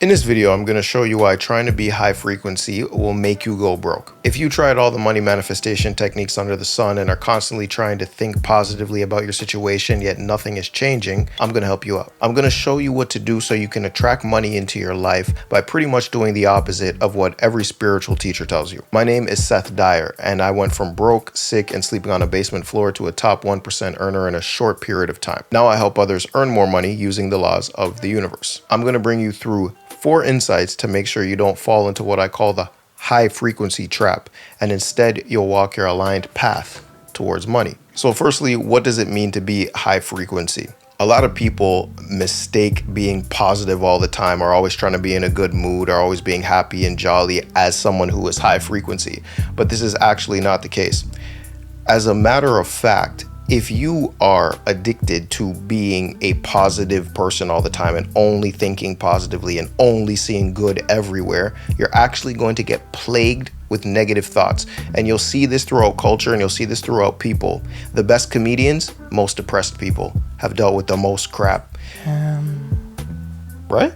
In this video, I'm going to show you why trying to be high frequency will make you go broke. If you tried all the money manifestation techniques under the sun and are constantly trying to think positively about your situation, yet nothing is changing, I'm going to help you out. I'm going to show you what to do so you can attract money into your life by pretty much doing the opposite of what every spiritual teacher tells you. My name is Seth Dyer, and I went from broke, sick, and sleeping on a basement floor to a top 1% earner in a short period of time. Now I help others earn more money using the laws of the universe. I'm going to bring you through 4 insights to make sure you don't fall into what I call the high frequency trap, and instead you'll walk your aligned path towards money. So firstly, what does it mean to be high frequency? A lot of people mistake being positive all the time, or always trying to be in a good mood, or always being happy and jolly as someone who is high frequency. But this is actually not the case. As a matter of fact, if you are addicted to being a positive person all the time and only thinking positively and only seeing good everywhere, you're actually going to get plagued with negative thoughts. And you'll see this throughout culture, and you'll see this throughout people. The best comedians, most depressed people, have dealt with the most crap. Right?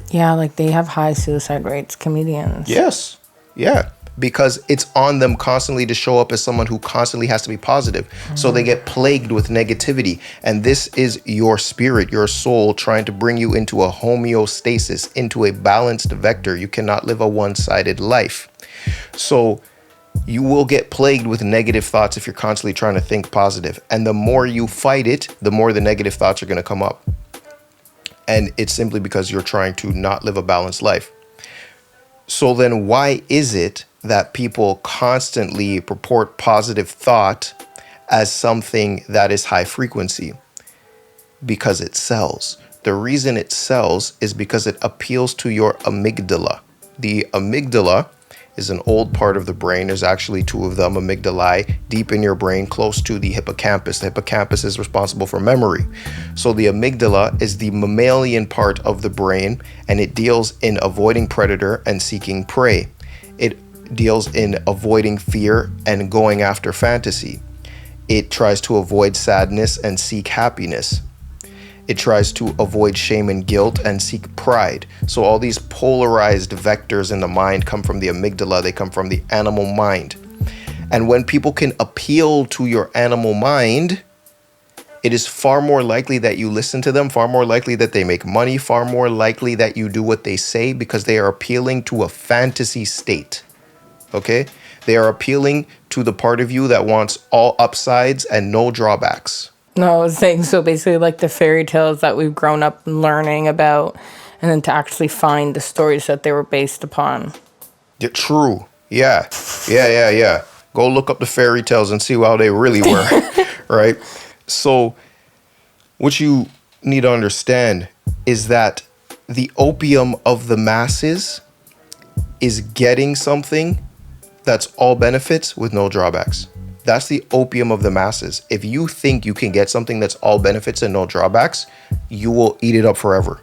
Yeah, like they have high suicide rates, comedians. Yes. Yeah. Because it's on them constantly to show up as someone who constantly has to be positive. So they get plagued with negativity. And this is your spirit, your soul, trying to bring you into a homeostasis, into a balanced vector. You cannot live a one-sided life. So you will get plagued with negative thoughts if you're constantly trying to think positive. And the more you fight it, the more the negative thoughts are going to come up. And it's simply because you're trying to not live a balanced life. So then why is it that people constantly purport positive thought as something that is high frequency? Because it sells. The reason it sells is because it appeals to your amygdala. The amygdala is an old part of the brain. There's actually 2 of them, amygdalae, deep in your brain, close to the hippocampus. The hippocampus is responsible for memory. So the amygdala is the mammalian part of the brain, and it deals in avoiding predator and seeking prey. It deals in avoiding fear and going after fantasy. It tries to avoid sadness and seek happiness. It tries to avoid shame and guilt and seek pride. So all these polarized vectors in the mind come from the amygdala. They come from the animal mind. And when people can appeal to your animal mind, it is far more likely that you listen to them, far more likely that they make money, far more likely that you do what they say, because they are appealing to a fantasy state. Okay? They are appealing to the part of you that wants all upsides and no drawbacks. No, I was saying, so basically like the fairy tales that we've grown up learning about, and then to actually find the stories that they were based upon. Yeah, true. Yeah. Go look up the fairy tales and see how they really were. Right? So what you need to understand is that the opium of the masses is getting something that's all benefits with no drawbacks. That's the opium of the masses. If you think you can get something that's all benefits and no drawbacks, you will eat it up forever.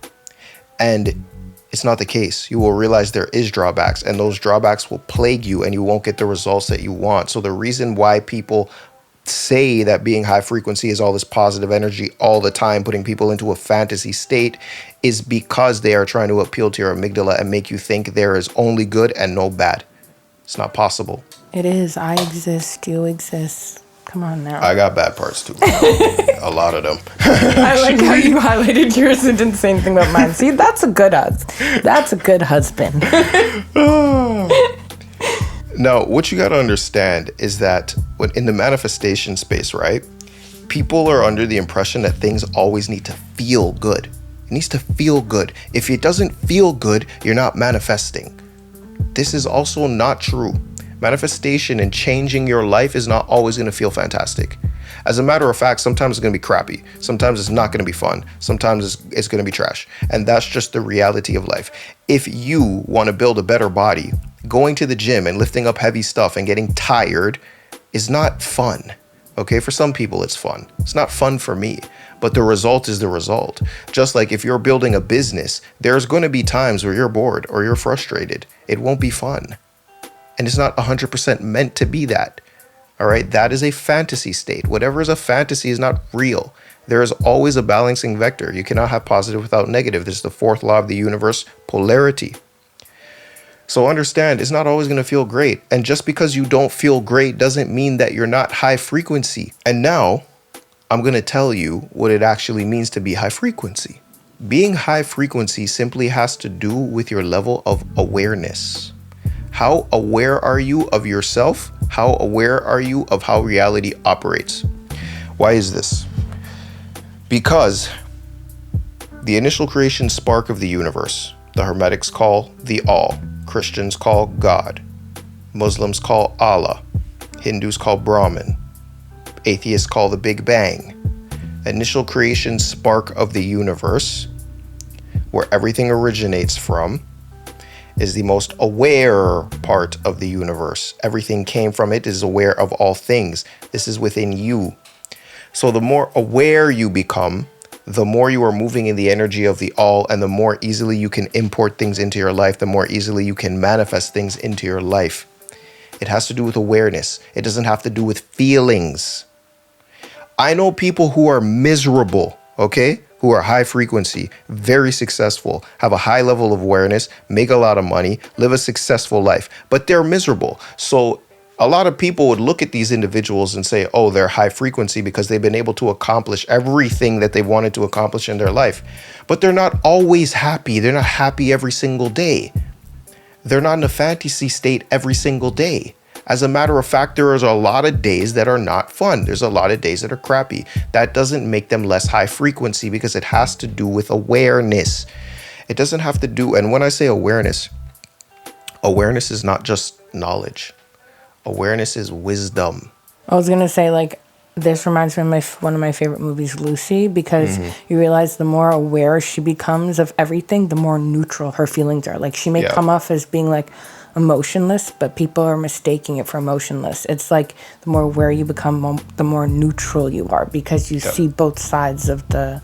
And it's not the case. You will realize there is drawbacks, and those drawbacks will plague you, and you won't get the results that you want. So the reason why people say that being high frequency is all this positive energy all the time, putting people into a fantasy state, is because they are trying to appeal to your amygdala and make you think there is only good and no bad. It's not possible. It is. I exist. You exist. Come on now. I got bad parts too. A lot of them. I like how you highlighted yours and didn't say anything about mine. See, that's a good husband. Now, what you got to understand is that when in the manifestation space, right, people are under the impression that things always need to feel good. It needs to feel good. If it doesn't feel good, you're not manifesting. This is also not true. Manifestation and changing your life is not always going to feel fantastic. As a matter of fact, sometimes it's going to be crappy. Sometimes it's not going to be fun. Sometimes it's going to be trash. And that's just the reality of life. If you want to build a better body, going to the gym and lifting up heavy stuff and getting tired is not fun. Okay, for some people it's fun. It's not fun for me, but the result is the result. Just like if you're building a business, there's going to be times where you're bored or you're frustrated. It won't be fun. And it's not 100% meant to be that. All right, that is a fantasy state. Whatever is a fantasy is not real. There is always a balancing vector. You cannot have positive without negative. This is the fourth law of the universe, polarity. So understand, it's not always going to feel great. And just because you don't feel great doesn't mean that you're not high frequency. And now I'm going to tell you what it actually means to be high frequency. Being high frequency simply has to do with your level of awareness. How aware are you of yourself? How aware are you of how reality operates? Why is this? Because the initial creation spark of the universe, the Hermetics call the All, Christians call God, Muslims call Allah, Hindus call Brahman, atheists call the Big Bang. Initial creation spark of the universe, where everything originates from, is the most aware part of the universe. Everything came from it, is aware of all things. This is within you. So the more aware you become, the more you are moving in the energy of the All, and the more easily you can import things into your life, the more easily you can manifest things into your life. It has to do with awareness. It doesn't have to do with feelings. I know people who are miserable, okay? Who are high frequency, very successful, have a high level of awareness, make a lot of money, live a successful life, but they're miserable. So a lot of people would look at these individuals and say, oh, they're high frequency because they've been able to accomplish everything that they wanted to accomplish in their life. But they're not always happy. They're not happy every single day. They're not in a fantasy state every single day. As a matter of fact, there is a lot of days that are not fun. There's a lot of days that are crappy. That doesn't make them less high frequency because it has to do with awareness. It doesn't have to do, and when I say awareness, awareness is not just knowledge. Awareness is wisdom. I was going to say, like, this reminds me of one of my favorite movies, Lucy, because you realize the more aware she becomes of everything, the more neutral her feelings are. Like, she may come off as being, like, emotionless, but people are mistaking it for emotionless. It's like the more aware you become, the more neutral you are, because you see both sides of the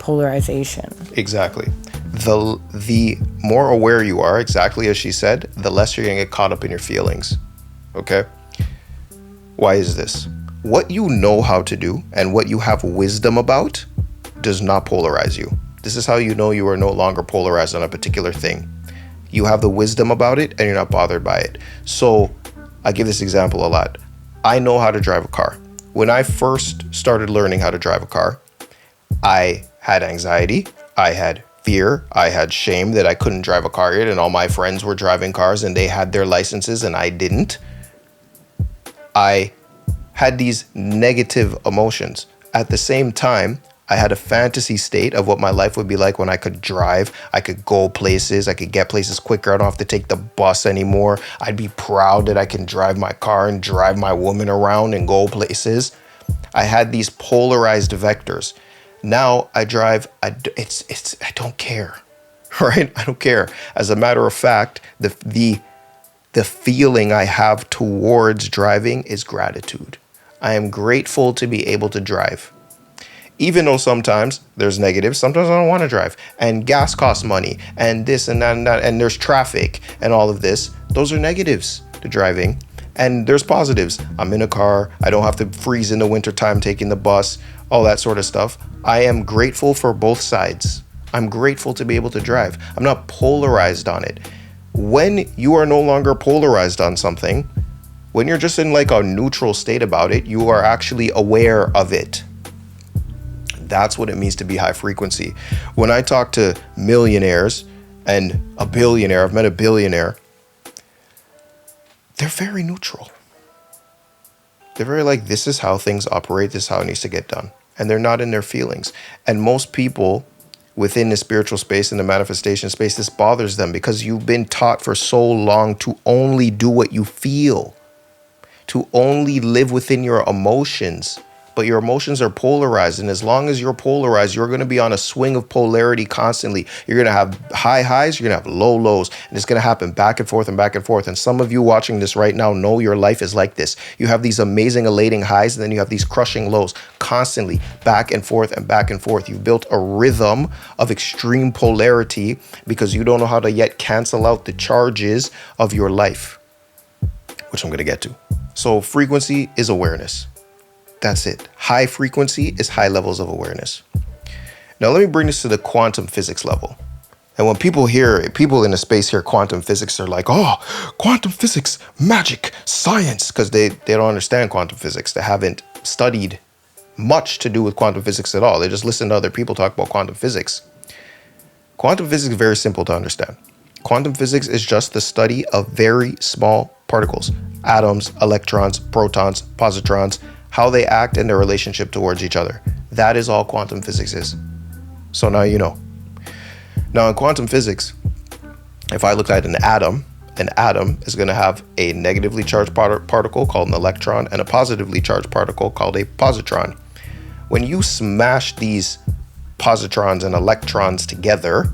polarization. Exactly. The more aware you are, exactly as she said, the less you're going to get caught up in your feelings. Okay? Why is this? What you know how to do and what you have wisdom about does not polarize you. This is how you know you are no longer polarized on a particular thing. You have the wisdom about it and you're not bothered by it. So I give this example a lot. I know how to drive a car. When I first started learning how to drive a car, I had anxiety, I had fear, I had shame that I couldn't drive a car yet, and all my friends were driving cars and they had their licenses and I didn't. I had these negative emotions. At the same time, I had a fantasy state of what my life would be like when I could drive. I could go places. I could get places quicker. I don't have to take the bus anymore. I'd be proud that I can drive my car and drive my woman around and go places. I had these polarized vectors. Now I drive. I don't care, right? I don't care. As a matter of fact, the feeling I have towards driving is gratitude. I am grateful to be able to drive. Even though sometimes there's negatives, sometimes I don't want to drive, and gas costs money, and this and that and that, and there's traffic and all of this. Those are negatives to driving. And there's positives. I'm in a car. I don't have to freeze in the wintertime taking the bus, all that sort of stuff. I am grateful for both sides. I'm grateful to be able to drive. I'm not polarized on it. When you are no longer polarized on something, when you're just in like a neutral state about it, you are actually aware of it. That's what it means to be high frequency. When I talk to millionaires and a billionaire, I've met a billionaire, they're very neutral. They're very like, this is how things operate, this is how it needs to get done. And they're not in their feelings. And most people within the spiritual space and the manifestation space, this bothers them because you've been taught for so long to only do what you feel, to only live within your emotions. But your emotions are polarized. And as long as you're polarized, you're going to be on a swing of polarity constantly. You're going to have high highs, you're going to have low lows, and it's going to happen back and forth and back and forth. And some of you watching this right now know your life is like this. You have these amazing, elating highs, and then you have these crushing lows constantly back and forth and back and forth. You've built a rhythm of extreme polarity because you don't know how to yet cancel out the charges of your life, which I'm going to get to. So frequency is awareness. That's it. High frequency is high levels of awareness. Now, let me bring this to the quantum physics level. And when people in the space hear quantum physics, they're like, oh, quantum physics, magic, science, because they don't understand quantum physics. They haven't studied much to do with quantum physics at all. They just listen to other people talk about quantum physics. Quantum physics is very simple to understand. Quantum physics is just the study of very small particles, atoms, electrons, protons, positrons, how they act in their relationship towards each other. That is all quantum physics is. So now you know. Now in quantum physics, if I look at an atom is going to have a negatively charged particle called an electron and a positively charged particle called a positron. When you smash these positrons and electrons together,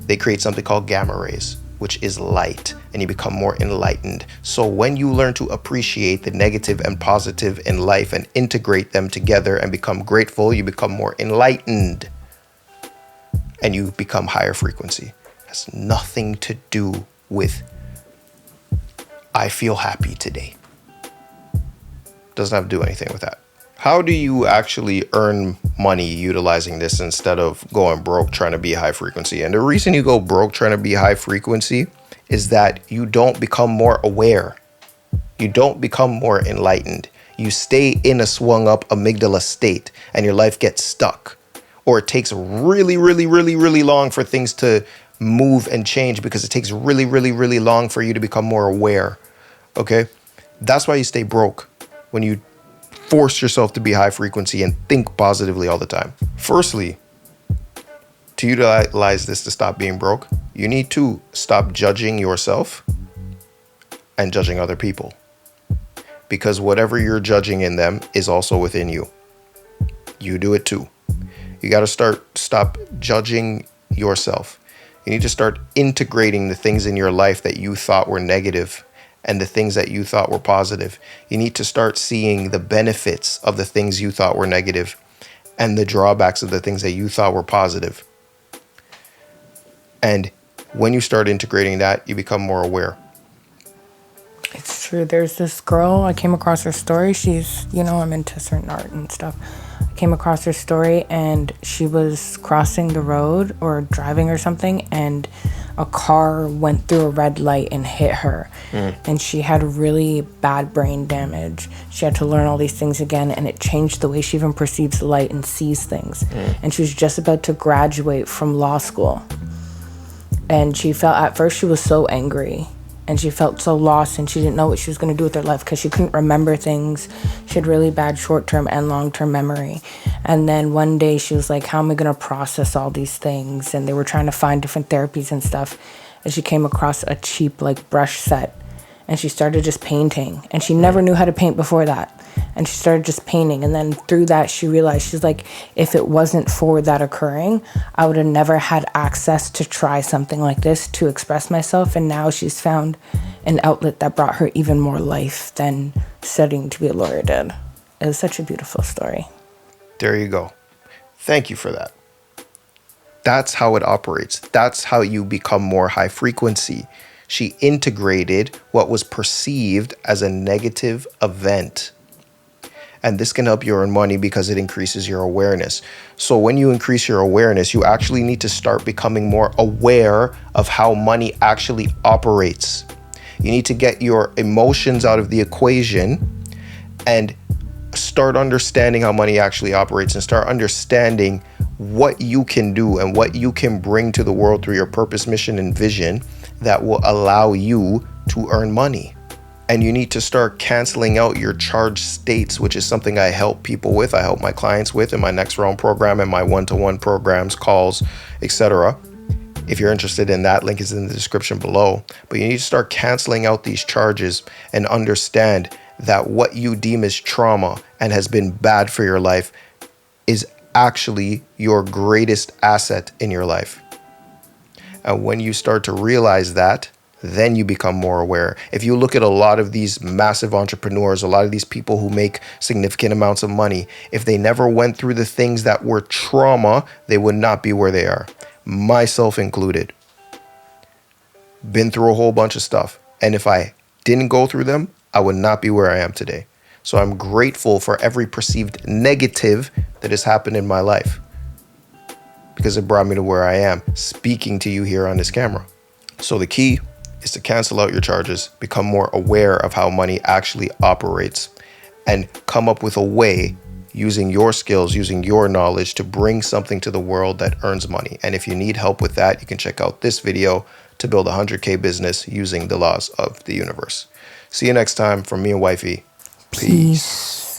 they create something called gamma rays, which is light, and you become more enlightened. So when you learn to appreciate the negative and positive in life and integrate them together and become grateful, you become more enlightened and you become higher frequency. It has nothing to do with I feel happy today. Doesn't have to do anything with that. How do you actually earn money utilizing this instead of going broke trying to be high frequency? And the reason you go broke trying to be high frequency is that you don't become more aware. You don't become more enlightened. You stay in a swung up amygdala state and your life gets stuck. Or it takes really, really, really, really long for things to move and change because it takes really, really, really long for you to become more aware. Okay? That's why you stay broke when you force yourself to be high frequency and think positively all the time. Firstly, to utilize this to stop being broke, you need to stop judging yourself and judging other people. Because whatever you're judging in them is also within you. You do it too. You got to stop judging yourself. You need to start integrating the things in your life that you thought were negative and the things that you thought were positive. You need to start seeing the benefits of the things you thought were negative and the drawbacks of the things that you thought were positive. And when you start integrating that, you become more aware. It's true. There's this girl, I came across her story. She's, I'm into certain art and stuff. I came across her story and she was crossing the road or driving or something, and a car went through a red light and hit her. And she had really bad brain damage. She had to learn all these things again, and it changed the way she even perceives light and sees things. And she was just about to graduate from law school. And she felt, at first she was so angry and she felt so lost, and she didn't know what she was going to do with her life because she couldn't remember things. She had really bad short-term and long-term memory. And then one day she was like, how am I going to process all these things? And they were trying to find different therapies and stuff. And she came across a cheap brush set, and she started just painting. And she never knew how to paint before that. And she started just painting. And then through that, she realized, she's like, if it wasn't for that occurring, I would have never had access to try something like this to express myself. And now she's found an outlet that brought her even more life than studying to be a lawyer did. It was such a beautiful story. There you go. Thank you for that. That's how it operates. That's how you become more high frequency. She integrated what was perceived as a negative event. And this can help you earn money because it increases your awareness. So when you increase your awareness, you actually need to start becoming more aware of how money actually operates. You need to get your emotions out of the equation and start understanding how money actually operates, and start understanding what you can do and what you can bring to the world through your purpose, mission, and vision that will allow you to earn money. And you need to start canceling out your charged states, which is something I help people with. I help my clients with in my Next Realm program and my one-to-one programs, calls, etc. If you're interested in that, link is in the description below. But you need to start canceling out these charges and understand that what you deem as trauma and has been bad for your life is actually your greatest asset in your life. And when you start to realize that, then you become more aware. If you look at a lot of these massive entrepreneurs, a lot of these people who make significant amounts of money, if they never went through the things that were trauma, they would not be where they are. Myself included. Been through a whole bunch of stuff. And if I didn't go through them, I would not be where I am today. So I'm grateful for every perceived negative that has happened in my life, because it brought me to where I am, speaking to you here on this camera. So the key is to cancel out your charges, become more aware of how money actually operates, and come up with a way, using your skills, using your knowledge, to bring something to the world that earns money. And if you need help with that, you can check out this video to build a 100K business using the laws of the universe. See you next time from me and Wifey. Peace.